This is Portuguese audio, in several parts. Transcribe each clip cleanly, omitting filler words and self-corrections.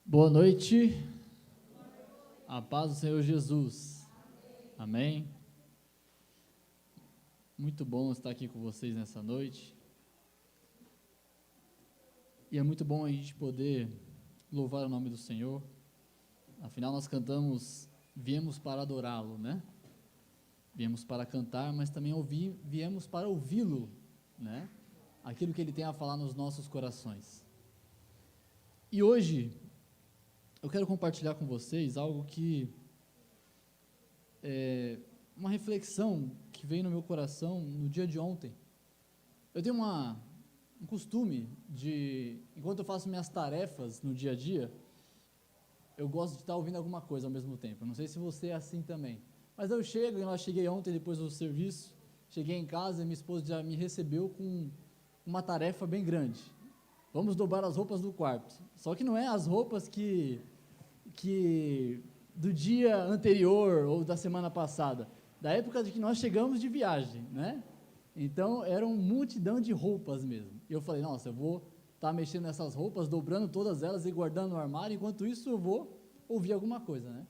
Boa noite, a paz do Senhor Jesus, amém? Muito bom estar aqui com vocês nessa noite, e é muito bom a gente poder louvar o nome do Senhor, afinal nós cantamos, viemos para adorá-lo, né? Viemos para cantar, mas também viemos para ouvi-lo, né? Aquilo que Ele tem a falar nos nossos corações. E hoje, eu quero compartilhar com vocês algo que é uma reflexão que veio no meu coração no dia de ontem. Eu tenho um costume de, enquanto eu faço minhas tarefas no dia a dia, eu gosto de estar ouvindo alguma coisa ao mesmo tempo. Eu não sei se você é assim também. Mas eu cheguei ontem depois do serviço, cheguei em casa e minha esposa já me recebeu com uma tarefa bem grande. Vamos dobrar as roupas do quarto. Só que não é as roupas que do dia anterior ou da semana passada, da época de que nós chegamos de viagem, né? Então, era uma multidão de roupas mesmo. E eu falei, nossa, eu vou estar mexendo nessas roupas, dobrando todas elas e guardando no armário, enquanto isso eu vou ouvir alguma coisa, né?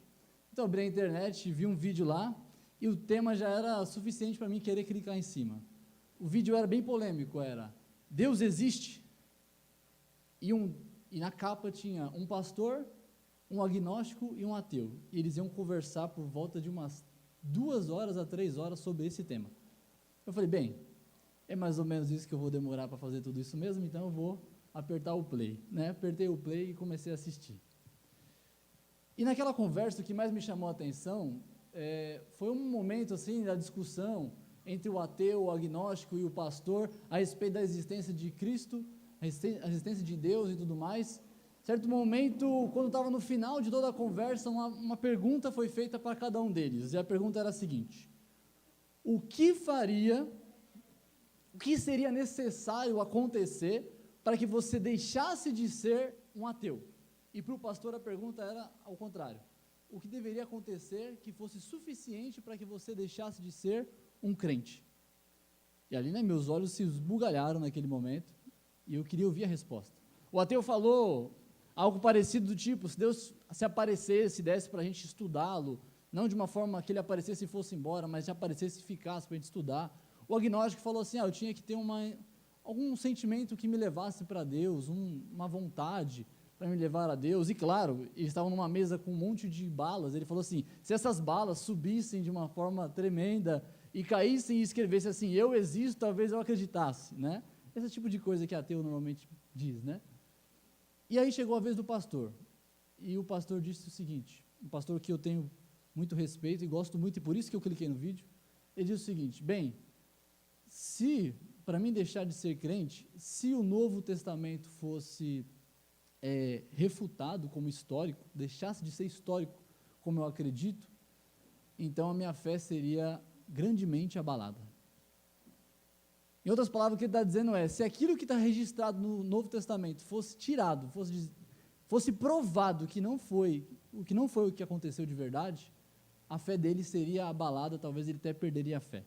Então, abri a internet, vi um vídeo lá, e o tema já era suficiente para mim querer clicar em cima. O vídeo era bem polêmico, era, Deus existe? E na capa tinha um pastor, um agnóstico e um ateu, e eles iam conversar por volta de umas 2 horas a 3 horas sobre esse tema. Eu falei, bem, é mais ou menos isso que eu vou demorar para fazer tudo isso mesmo, então eu vou apertar o play, né? Apertei o play e comecei a assistir. E naquela conversa, o que mais me chamou a atenção foi um momento assim da discussão entre o ateu, o agnóstico e o pastor a respeito da existência de Cristo, a existência de Deus e tudo mais. Certo momento, quando estava no final de toda a conversa, uma pergunta foi feita para cada um deles, e a pergunta era a seguinte: o que seria necessário acontecer para que você deixasse de ser um ateu? E para o pastor a pergunta era ao contrário: o que deveria acontecer que fosse suficiente para que você deixasse de ser um crente? E ali, né, meus olhos se esbugalharam naquele momento, e eu queria ouvir a resposta. O ateu falou algo parecido do tipo, se Deus se aparecesse, desse para a gente estudá-lo, não de uma forma que ele aparecesse e fosse embora, mas se aparecesse e ficasse para a gente estudar. O agnóstico falou assim, eu tinha que ter algum sentimento que me levasse para Deus, uma vontade para me levar a Deus, e claro, eles estavam numa mesa com um monte de balas, ele falou assim, se essas balas subissem de uma forma tremenda, e caíssem e escrevessem assim, eu existo, talvez eu acreditasse, né? Esse tipo de coisa que ateu normalmente diz, né? E aí chegou a vez do pastor, e o pastor disse o seguinte, um pastor que eu tenho muito respeito e gosto muito, e por isso que eu cliquei no vídeo, ele disse o seguinte, bem, se, para mim deixar de ser crente, se o Novo Testamento fosse refutado como histórico, deixasse de ser histórico como eu acredito, então a minha fé seria grandemente abalada. Em outras palavras, o que ele está dizendo se aquilo que está registrado no Novo Testamento fosse tirado, fosse provado que não foi o que aconteceu de verdade, a fé dele seria abalada, talvez ele até perderia a fé.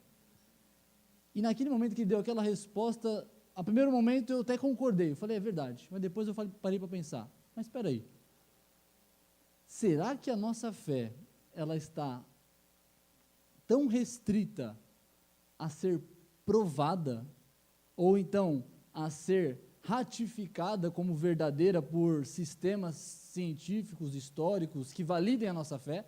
E naquele momento que ele deu aquela resposta, a primeiro momento eu até concordei, eu falei, é verdade, mas depois eu parei para pensar, mas espera aí, será que a nossa fé, ela está tão restrita a ser provada, ou então a ser ratificada como verdadeira por sistemas científicos, históricos, que validem a nossa fé?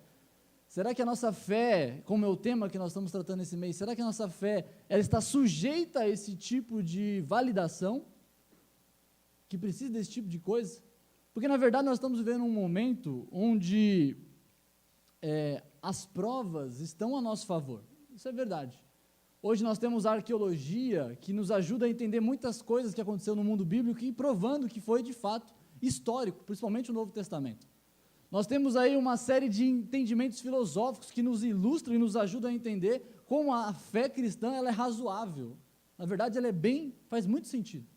Será que a nossa fé, como é o tema que nós estamos tratando esse mês, será que a nossa fé, ela está sujeita a esse tipo de validação? Que precisa desse tipo de coisa? Porque, na verdade, nós estamos vivendo um momento onde as provas estão a nosso favor. Isso é verdade. Hoje nós temos a arqueologia que nos ajuda a entender muitas coisas que aconteceram no mundo bíblico e provando que foi, de fato, histórico, principalmente o Novo Testamento. Nós temos aí uma série de entendimentos filosóficos que nos ilustram e nos ajudam a entender como a fé cristã ela é razoável. Na verdade, ela faz muito sentido.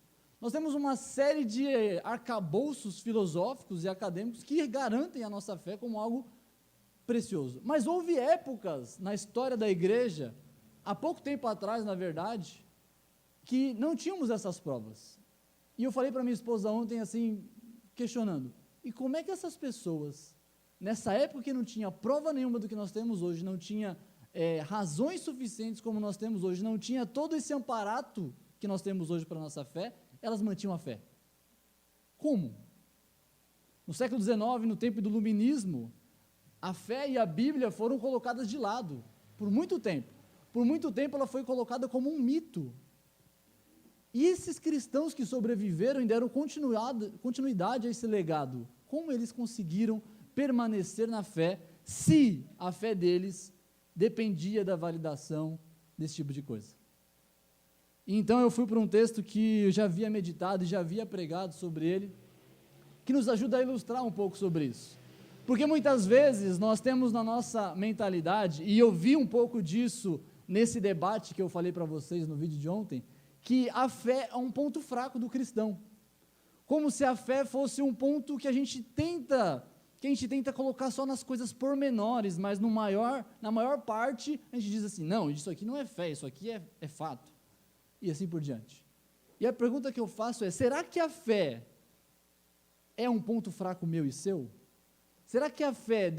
Nós temos uma série de arcabouços filosóficos e acadêmicos que garantem a nossa fé como algo precioso. Mas houve épocas na história da igreja, há pouco tempo atrás, na verdade, que não tínhamos essas provas. E eu falei para minha esposa ontem, assim, questionando, E como é que essas pessoas, nessa época que não tinha prova nenhuma do que nós temos hoje, não tinha razões suficientes como nós temos hoje, não tinha todo esse amparato que nós temos hoje para a nossa fé, elas mantinham a fé? Como? No século XIX, no tempo do Iluminismo, a fé e a Bíblia foram colocadas de lado, por muito tempo. Por muito tempo ela foi colocada como um mito. E esses cristãos que sobreviveram e deram continuidade a esse legado, como eles conseguiram permanecer na fé, se a fé deles dependia da validação desse tipo de coisa? E então eu fui para um texto que eu já havia meditado e já havia pregado sobre ele, que nos ajuda a ilustrar um pouco sobre isso. Porque muitas vezes nós temos na nossa mentalidade, e eu vi um pouco disso nesse debate que eu falei para vocês no vídeo de ontem, que a fé é um ponto fraco do cristão. Como se a fé fosse um ponto que a gente tenta colocar só nas coisas pormenores, mas na maior parte a gente diz assim, não, isso aqui não é fé, isso aqui é fato. E assim por diante. E a pergunta que eu faço é, será que a fé é um ponto fraco meu e seu? Será que a fé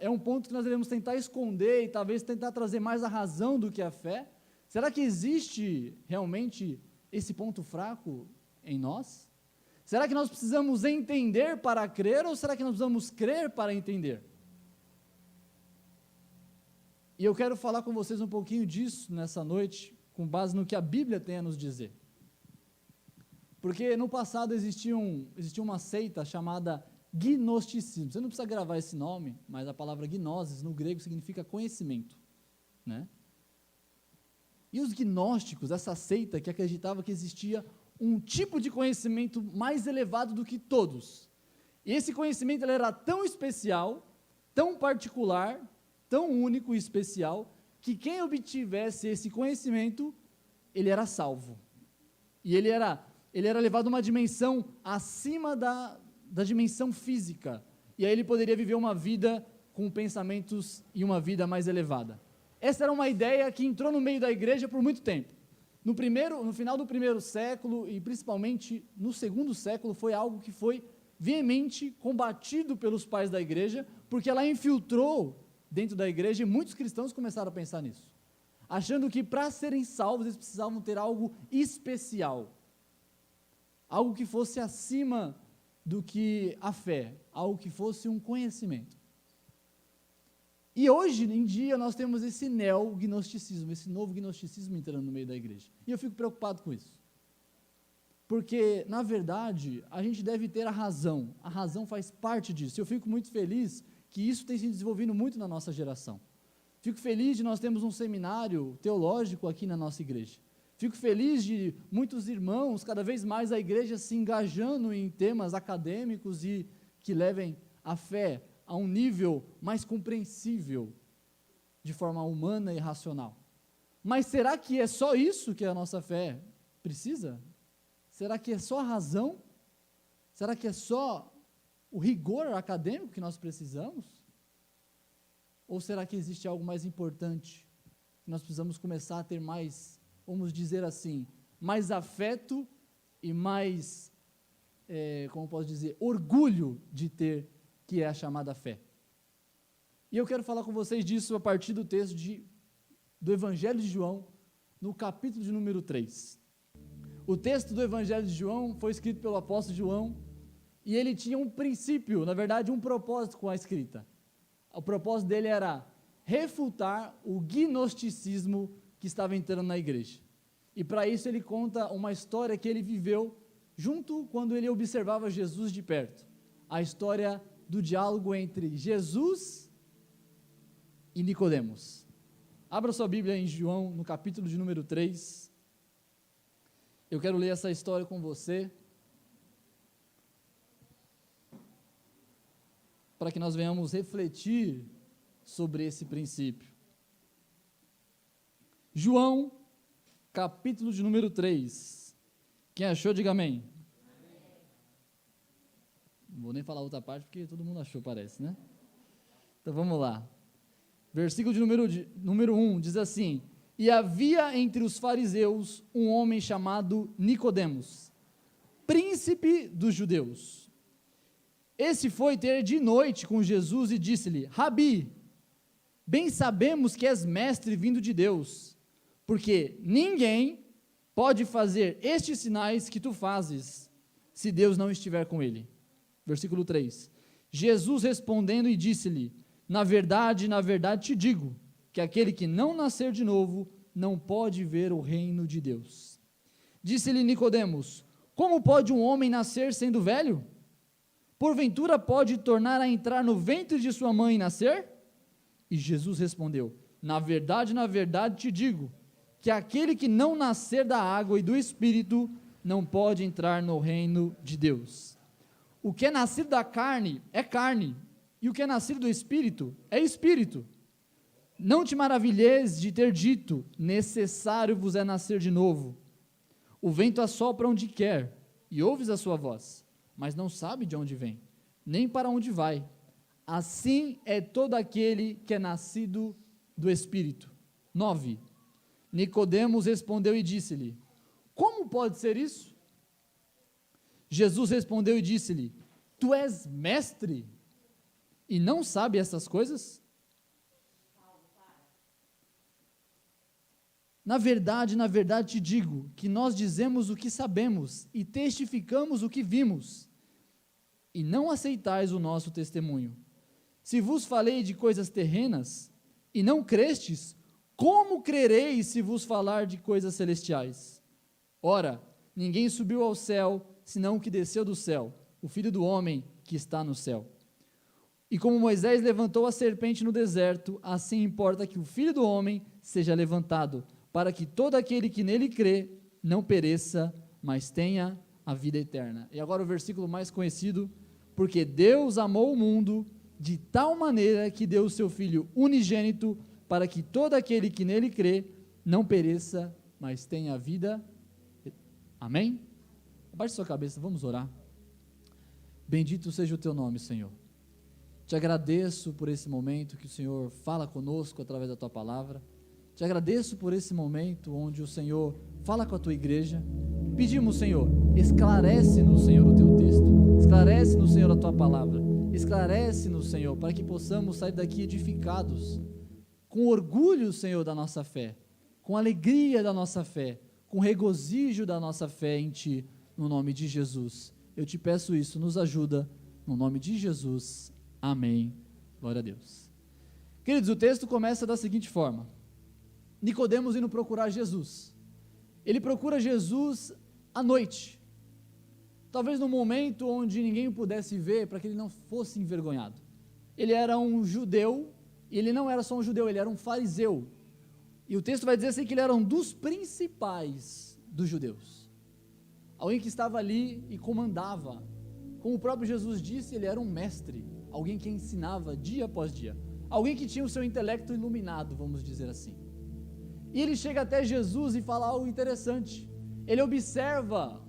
é um ponto que nós devemos tentar esconder e talvez tentar trazer mais a razão do que a fé? Será que existe realmente esse ponto fraco em nós? Será que nós precisamos entender para crer ou será que nós precisamos crer para entender? E eu quero falar com vocês um pouquinho disso nessa noite, com base no que a Bíblia tem a nos dizer. Porque no passado existia uma seita chamada gnosticismo. Você não precisa gravar esse nome, mas a palavra gnosis no grego significa conhecimento, né? E os gnósticos, essa seita que acreditava que existia um tipo de conhecimento mais elevado do que todos. E esse conhecimento ele era tão especial, tão particular, tão único e especial, que quem obtivesse esse conhecimento, ele era salvo. E ele era levado a uma dimensão acima da dimensão física. E aí ele poderia viver uma vida com pensamentos e uma vida mais elevada. Essa era uma ideia que entrou no meio da igreja por muito tempo. No final do primeiro século e principalmente no segundo século, foi algo que foi veemente combatido pelos pais da igreja, porque ela infiltrou dentro da igreja e muitos cristãos começaram a pensar nisso, achando que para serem salvos eles precisavam ter algo especial, algo que fosse acima do que a fé, algo que fosse um conhecimento. E hoje em dia nós temos esse neognosticismo, esse novo gnosticismo entrando no meio da igreja. E eu fico preocupado com isso. Porque, na verdade, a gente deve ter a razão faz parte disso. Eu fico muito feliz que isso tem se desenvolvido muito na nossa geração. Fico feliz de nós termos um seminário teológico aqui na nossa igreja. Fico feliz de muitos irmãos, cada vez mais a igreja se engajando em temas acadêmicos e que levem a fé a um nível mais compreensível, de forma humana e racional. Mas será que é só isso que a nossa fé precisa? Será que é só a razão? Será que é só o rigor acadêmico que nós precisamos? Ou será que existe algo mais importante, que nós precisamos começar a ter mais, vamos dizer assim, mais afeto e mais, como posso dizer, orgulho de ter, que é a chamada fé. E eu quero falar com vocês disso a partir do texto do Evangelho de João, no capítulo de número 3. O texto do Evangelho de João foi escrito pelo apóstolo João, e ele tinha um princípio, na verdade um propósito com a escrita. O propósito dele era refutar o gnosticismo que estava entrando na igreja. E para isso ele conta uma história que ele viveu junto quando ele observava Jesus de perto. A história do diálogo entre Jesus e Nicodemos. Abra sua Bíblia em João, no capítulo de número 3. Eu quero ler essa história com você, para que nós venhamos refletir sobre esse princípio. João, capítulo de número 3. Quem achou, diga amém. Não vou nem falar outra parte, porque todo mundo achou, parece, né? Então vamos lá. Versículo de número 1 diz assim: E havia entre os fariseus um homem chamado Nicodemos, príncipe dos judeus. Esse foi ter de noite com Jesus e disse-lhe: Rabi, bem sabemos que és mestre vindo de Deus, porque ninguém pode fazer estes sinais que tu fazes, se Deus não estiver com ele. Versículo 3. Jesus respondendo e disse-lhe: na verdade te digo, que aquele que não nascer de novo, não pode ver o reino de Deus. Disse-lhe Nicodemos: como pode um homem nascer sendo velho? Porventura pode tornar a entrar no ventre de sua mãe e nascer? E Jesus respondeu: na verdade te digo, que aquele que não nascer da água e do Espírito, não pode entrar no reino de Deus. O que é nascido da carne é carne, e o que é nascido do Espírito é Espírito. Não te maravilhes de ter dito: necessário vos é nascer de novo. O vento assopra onde quer, e ouves a sua voz, mas não sabe de onde vem, nem para onde vai. Assim é todo aquele que é nascido do Espírito. 9. Nicodemos respondeu e disse-lhe: como pode ser isso? Jesus respondeu e disse-lhe: tu és mestre e não sabe essas coisas? Na verdade te digo, que nós dizemos o que sabemos e testificamos o que vimos, e não aceitais o nosso testemunho. Se vos falei de coisas terrenas, e não crestes, como crereis se vos falar de coisas celestiais? Ora, ninguém subiu ao céu, senão o que desceu do céu, o Filho do homem que está no céu. E como Moisés levantou a serpente no deserto, assim importa que o Filho do homem seja levantado, para que todo aquele que nele crê não pereça, mas tenha a vida eterna. E agora o versículo mais conhecido: porque Deus amou o mundo de tal maneira que deu o seu Filho unigênito, para que todo aquele que nele crê não pereça, mas tenha a vida. Amém? Abaixe sua cabeça, vamos orar. Bendito seja o teu nome, Senhor. Te agradeço por esse momento que o Senhor fala conosco através da tua palavra. Te agradeço por esse momento onde o Senhor fala com a tua igreja. Pedimos, Senhor, esclarece-nos, Senhor, o teu texto. Esclarece-nos, Senhor, a tua palavra. Esclarece-nos, Senhor, para que possamos sair daqui edificados, com orgulho, Senhor, da nossa fé, com alegria da nossa fé, com regozijo da nossa fé em Ti, no nome de Jesus. Eu te peço isso, nos ajuda, no nome de Jesus. Amém. Glória a Deus. Queridos, o texto começa da seguinte forma: Nicodemos indo procurar Jesus. Ele procura Jesus à noite, talvez no momento onde ninguém o pudesse ver, para que ele não fosse envergonhado. Ele era um judeu, e ele não era só um judeu, ele era um fariseu. E o texto vai dizer assim que ele era um dos principais dos judeus. Alguém que estava ali e comandava. Como o próprio Jesus disse, ele era um mestre, alguém que ensinava dia após dia. Alguém que tinha o seu intelecto iluminado, vamos dizer assim. E ele chega até Jesus e fala algo interessante. Ele observa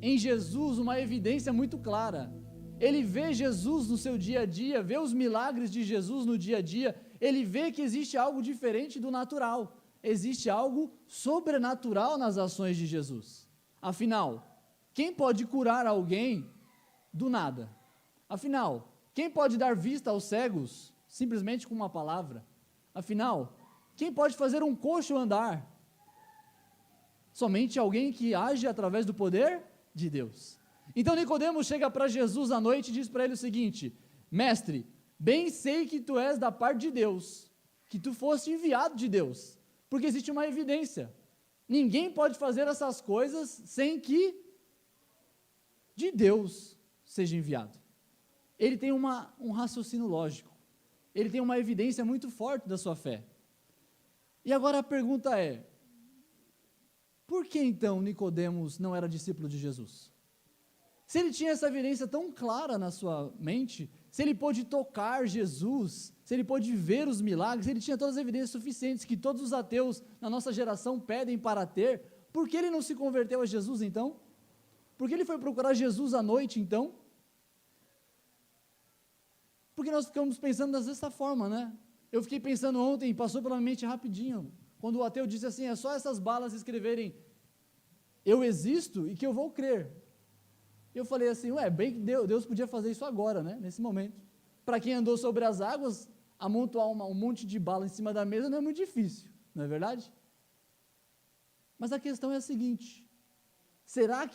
em Jesus uma evidência muito clara. Ele vê Jesus no seu dia a dia, vê os milagres de Jesus no dia a dia, ele vê que existe algo diferente do natural, existe algo sobrenatural nas ações de Jesus. Afinal, quem pode curar alguém do nada? Afinal, quem pode dar vista aos cegos simplesmente com uma palavra? Afinal, quem pode fazer um coxo andar? Somente alguém que age através do poder de Deus. Então Nicodemos chega para Jesus à noite e diz para ele o seguinte: mestre, bem sei que tu és da parte de Deus, que tu foste enviado de Deus, porque existe uma evidência. Ninguém pode fazer essas coisas sem que de Deus seja enviado. Ele tem um raciocínio lógico, ele tem uma evidência muito forte da sua fé. E agora a pergunta é: por que então Nicodemos não era discípulo de Jesus? Se ele tinha essa evidência tão clara na sua mente, se ele pôde tocar Jesus, se ele pôde ver os milagres, ele tinha todas as evidências suficientes que todos os ateus na nossa geração pedem para ter, por que ele não se converteu a Jesus então? Por que ele foi procurar Jesus à noite então? Porque nós ficamos pensando dessa forma, né? Eu fiquei pensando ontem, passou pela minha mente rapidinho, quando o ateu disse assim: é só essas balas escreverem eu existo e que eu vou crer. E eu falei assim, bem que Deus podia fazer isso agora, né, nesse momento. Para quem andou sobre as águas, amontoar um monte de bala em cima da mesa não é muito difícil, não é verdade? Mas a questão é a seguinte, será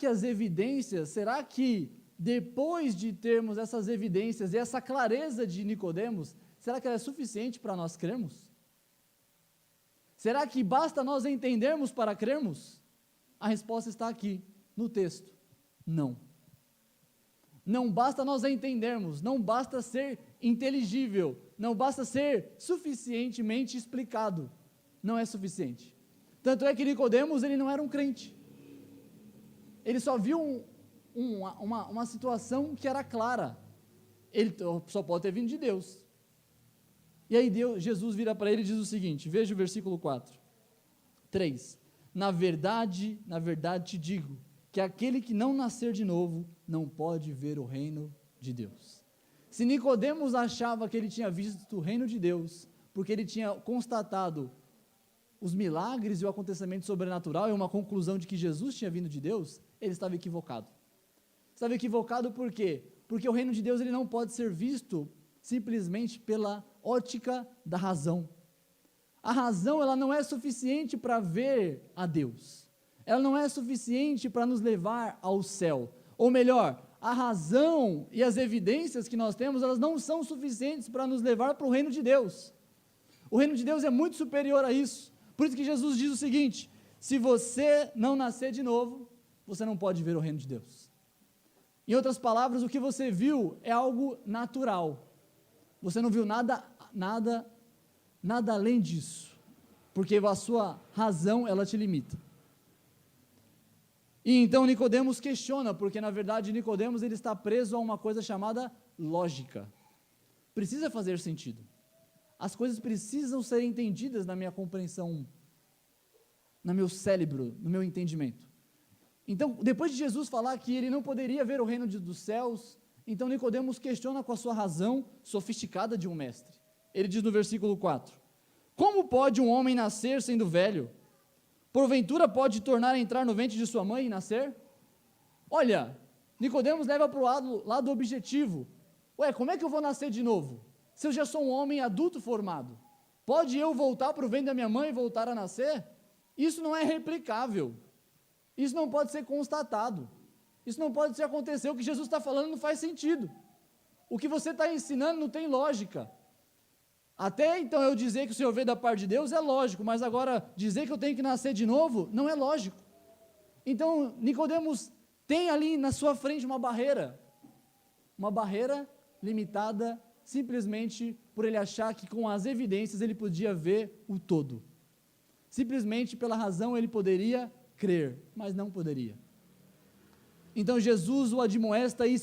que depois de termos essas evidências e essa clareza de Nicodemos, será que ela é suficiente para nós crermos? Será que basta nós entendermos para crermos? A resposta está aqui, no texto. Não. Não basta nós entendermos, não basta ser inteligível, não basta ser suficientemente explicado. Não é suficiente. Tanto é que Nicodemos, ele não era um crente. Ele só viu uma situação que era clara. Ele só pode ter vindo de Deus. E aí Jesus vira para ele e diz o seguinte, veja o versículo 3. Na verdade te digo, que aquele que não nascer de novo, não pode ver o reino de Deus. Se Nicodemos achava que ele tinha visto o reino de Deus, porque ele tinha constatado os milagres e o acontecimento sobrenatural e uma conclusão de que Jesus tinha vindo de Deus, ele estava equivocado. Estava equivocado por quê? Porque o reino de Deus ele não pode ser visto simplesmente pela ótica da razão. A razão ela não é suficiente para ver a Deus. Ela não é suficiente para nos levar ao céu. Ou melhor, a razão e as evidências que nós temos, elas não são suficientes para nos levar para o reino de Deus. O reino de Deus é muito superior a isso. Por isso que Jesus diz o seguinte, se você não nascer de novo, você não pode ver o reino de Deus. Em outras palavras, o que você viu é algo natural. Você não viu nada além disso, porque a sua razão, ela te limita. E então Nicodemos questiona, porque na verdade Nicodemos ele está preso a uma coisa chamada lógica. Precisa fazer sentido. As coisas precisam ser entendidas na minha compreensão, no meu cérebro, no meu entendimento. Então, depois de Jesus falar que ele não poderia ver o reino dos céus, então Nicodemos questiona com a sua razão sofisticada de um mestre. Ele diz no versículo 4, como pode um homem nascer sendo velho? Porventura pode tornar a entrar no ventre de sua mãe e nascer? Olha, Nicodemos leva para o lado objetivo. Como é que eu vou nascer de novo? Se eu já sou um homem adulto formado, pode eu voltar para o ventre da minha mãe e voltar a nascer? Isso não é replicável. Isso não pode ser constatado. Isso não pode ser acontecer. O que Jesus está falando não faz sentido. O que você está ensinando não tem lógica. Até então eu dizer que o Senhor veio da parte de Deus é lógico, mas agora dizer que eu tenho que nascer de novo não é lógico. Então Nicodemos tem ali na sua frente uma barreira limitada simplesmente por ele achar que com as evidências ele podia ver o todo. Simplesmente pela razão ele poderia crer, mas não poderia. Então Jesus o admoesta e